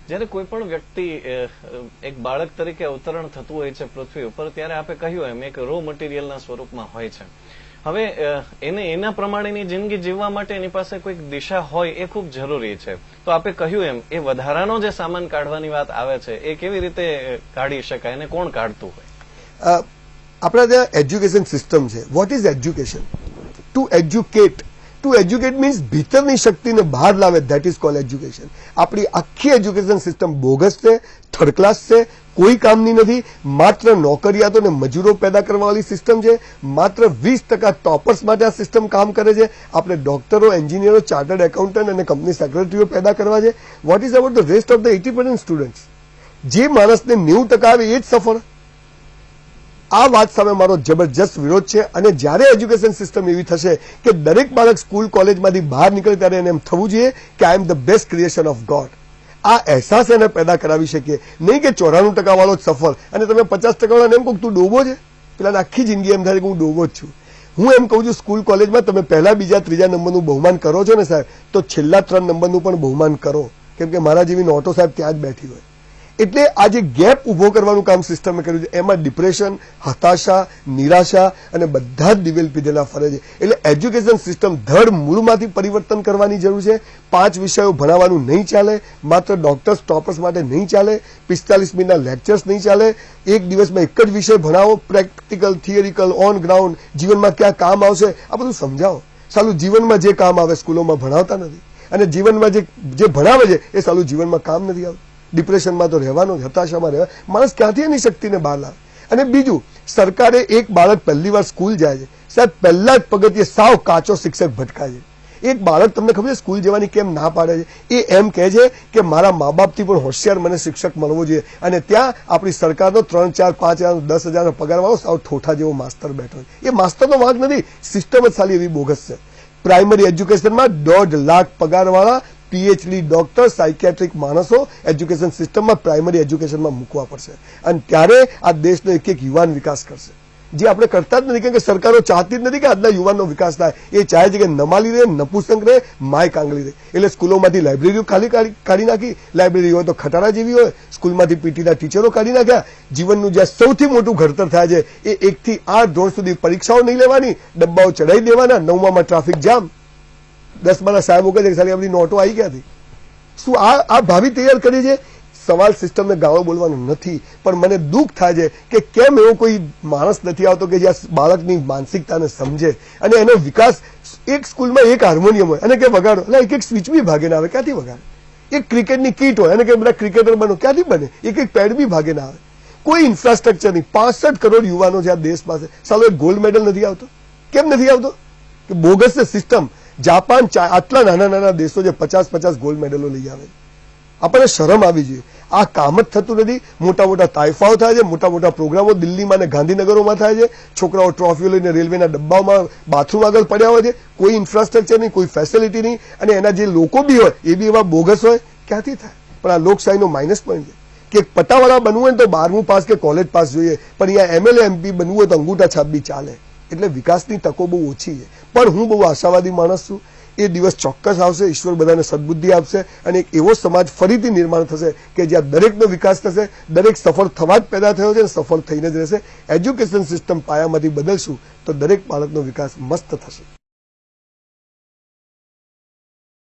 જ્યારે કોઈ પણ વ્યક્તિ એક બાળક તરીકે અવતરણ થતું હોય છે પૃથ્વી ઉપર, ત્યારે આપણે કહ્યું એમ એક રો મટીરિયલના સ્વરૂપમાં હોય છે. હવે એને એના પ્રમાણેની જિંદગી જીવવા માટે એની પાસે કોઈક દિશા હોય એ ખૂબ જરૂરી છે. તો આપણે કહ્યું એમ એ વધારાનો જે સામાન કાઢવાની વાત આવે છે એ કેવી રીતે કાઢી શકાય અને કોણ કાઢતું હોય? આપણા ત્યાં એજ્યુકેશન સિસ્ટમ છે. What is education? To educate. To educate means ભીતરની શક્તિને બહાર લાવે, ધેટ ઇઝ કોલ્ડ એજ્યુકેશન. આપણી આખી એજ્યુકેશન સિસ્ટમ બોગસ છે, થર્ડ ક્લાસ છે, કોઈ કામની નથી. માત્ર નોકરિયાતો ને મજૂરો પેદા કરવાવાળી સિસ્ટમ છે. માત્ર 20% ટોપર્સ માટે આ સિસ્ટમ કામ કરે છે. આપણે ડોક્ટરો, એન્જિનિયરો, ચાર્ટર્ડ એકાઉન્ટન્ટ અને કંપની સેક્રેટરીઓ પેદા કરવા છે. What is about the rest of the 80% students? જે માણસને 90% આવે એ જ સફળ. આ વાત સામે મારો જબરજસ્ત વિરોધ છે. અને જ્યારે એજ્યુકેશન સિસ્ટમ એવી થશે કે દરેક બાળક સ્કૂલ કોલેજમાંથી બહાર નીકળે ત્યારે એને એમ થવું જોઈએ કે I am the best creation of God. આ અહેસાસ એને પેદા કરાવી શકીએ. નહીં કે 94% વાળો જ સફળ અને તમે 50% વાળાને એમ કહું તું ડોબો છે. પેલા આખી જિંદગી એમ થાય કે હું ડોબો જ છું. હું એમ કહું છું સ્કૂલ કોલેજમાં તમે પહેલા, બીજા, ત્રીજા નંબરનું બહુમાન કરો છો ને સાહેબ, તો છેલ્લા 3 નંબરનું પણ બહુમાન કરો. કેમ કે મારા જેવી નોટો સાહેબ ત્યાં જ બેઠી હોય. એટલે આ જે ગેપ ઉભો કરવાનું કામ સિસ્ટમે કર્યું છે, એમાં ડિપ્રેશન, હતાશા, નિરાશા અને બધા જ દિવેલ પીધેલા ફરે છે. એટલે એજ્યુકેશન સિસ્ટમ ધડ મૂળમાંથી પરિવર્તન કરવાની જરૂર છે. 5 વિષયો ભણાવવાનું નહીં ચાલે. માત્ર ડોક્ટર્સ, ટોપર્સ માટે નહીં ચાલે. 45 મિનિટના લેક્ચર્સ નહીં ચાલે. એક દિવસમાં એક જ વિષય ભણાવો. પ્રેક્ટિકલ, થિયરિકલ, ઓન ગ્રાઉન્ડ, જીવનમાં ક્યાં કામ આવશે આ બધું સમજાવો. સાલું જીવનમાં જે કામ આવે સ્કૂલોમાં ભણાવતા નથી, અને જીવનમાં જે ભણાવે છે એ સાલું જીવનમાં કામ નથી આવતું. ડિપ્રેશનમાં તો રહેવાનું, હતાશામાં રહેવા. માણસ ક્યાંથી એની શક્તિને બહાર લાવે? અને બીજું, સરકારે એક બાળક પહેલી વાર સ્કૂલ જાય છે, સાહેબ પહેલા જ પગથિયે સાવ કાચો શિક્ષક ભટકાય છે. એક બાળક તમને ખબર છે સ્કૂલ જવાની કેમ ના પાડે છે? એ એમ કહે છે કે મારા મા બાપથી પણ હોશિયાર મને શિક્ષક મળવો જોઈએ. અને ત્યાં આપણી સરકારનો 3, 4, 5 હજાર, 10 હજારનો પગારવાળો સાવ ઠોઠા જેવો માસ્તર બેઠો છે. એ માસ્તરનો વાંક નથી, સિસ્ટમ જ સાલી એવી બોગસ છે. પ્રાઇમરી એજ્યુકેશનમાં 1.5 લાખ પગારવાળા પીએચડી ડોક્ટર, સાયકેટ્રિક માણસો એજ્યુકેશન સિસ્ટમમાં, પ્રાઇમરી એજ્યુકેશનમાં મૂકવા પડશે. અને ત્યારે આ દેશનો એક એક યુવાન વિકાસ કરશે, જે આપણે કરતા જ નથી. કેમ કે સરકારો ચાહતી જ નથી કે આજના યુવાનનો વિકાસ થાય. એ ચાહે છે કે નમાલી રહે, નપુસંગ રહે, માય કાંગલી રહે. એટલે સ્કૂલોમાંથી લાઇબ્રેરીઓ ખાલી કાઢી નાખી. લાઇબ્રેરી હોય તો ખટારા જેવી હોય. સ્કૂલમાંથી પીટીના ટીચરો કાઢી નાખ્યા. જીવનનું જ્યાં સૌથી મોટું ઘડતર થાય છે એ 1 થી 8 ધોરણ સુધી પરીક્ષાઓ નહીં લેવાની, ડબ્બાઓ ચડાવી દેવાના. 9માં ટ્રાફિક જામ. 10માના સાહેબો કહે છે કે સારી આપણી નોટો આવી ક્યાંથી? શું આ ભાવિ તૈયાર કરી છે? સવાલ સિસ્ટમને ગાળો બોલવાનો નથી, પણ મને દુઃખ થાય છે કે કેમ એવો કોઈ માણસ નથી આવતો કે જે આ બાળકની માનસિકતાને સમજે અને એનો વિકાસ. એક સ્કૂલમાં એક હાર્મોનિયમ હોય અને કે વગાડો, એટલે એક સ્વિચ બી ભાગે ના આવે. ક્યાંથી વગાડે? એક ક્રિકેટની કીટ હોય અને કે બધા ક્રિકેટર બનો, ક્યાંથી બને? એક પેડ બી ભાગે ના આવે. કોઈ ઇન્ફ્રાસ્ટ્રક્ચર નહીં. 65 કરોડ યુવાનો છે આ દેશ પાસે. સાલો એક ગોલ્ડ મેડલ નથી આવતો. કેમ નથી આવતો? કે બોગસ સિસ્ટમ. જાપાન, આટલા નાના નાના દેશો જે 50 ગોલ્ડ મેડલો લઈ આવે. આપણને શરમ આવી જોઈએ. આ કામ જ થતું નથી. મોટા મોટા તાઇફાઓ થાય છે, મોટા મોટા પ્રોગ્રામો દિલ્હીમાં અને ગાંધીનગરોમાં થાય છે. છોકરાઓ ટ્રોફીઓ લઈને રેલવેના ડબ્બાઓમાં બાથરૂમ આગળ પડ્યા હોય છે. કોઈ ઇન્ફ્રાસ્ટ્રક્ચર નહીં, કોઈ ફેસિલિટી નહીં, અને એના જે લોકો બી હોય એ બી એવા બોગસ હોય. ક્યાંથી થાય? પણ આ લોકશાહીનો માઇનસ પોઈન્ટ છે કે પટ્ટાવાળા બનવું હોય તો 12મું પાસ કે કોલેજ પાસ જોઈએ, પણ અહીંયા એમએલએ એમપી બનવું હોય તો અંગૂઠા છાપ બી ચાલે. એટલે વિકાસની તકો બહુ ઓછી છે. પણ હું બહુ આશાવાદી માણસ છું. એ દિવસ ચોક્કસ આવશે. ઈશ્વર બધાને સદબુદ્ધિ આપશે અને એક એવો સમાજ ફરીથી નિર્માણ થશે કે જ્યાં દરેકનો વિકાસ થશે. દરેક સફળ થવા જ પેદા થયો છે અને સફળ થઈને જ રહેશે. એજ્યુકેશન સિસ્ટમ પાયામાંથી બદલશું તો દરેક બાળકનો વિકાસ મસ્ત થશે.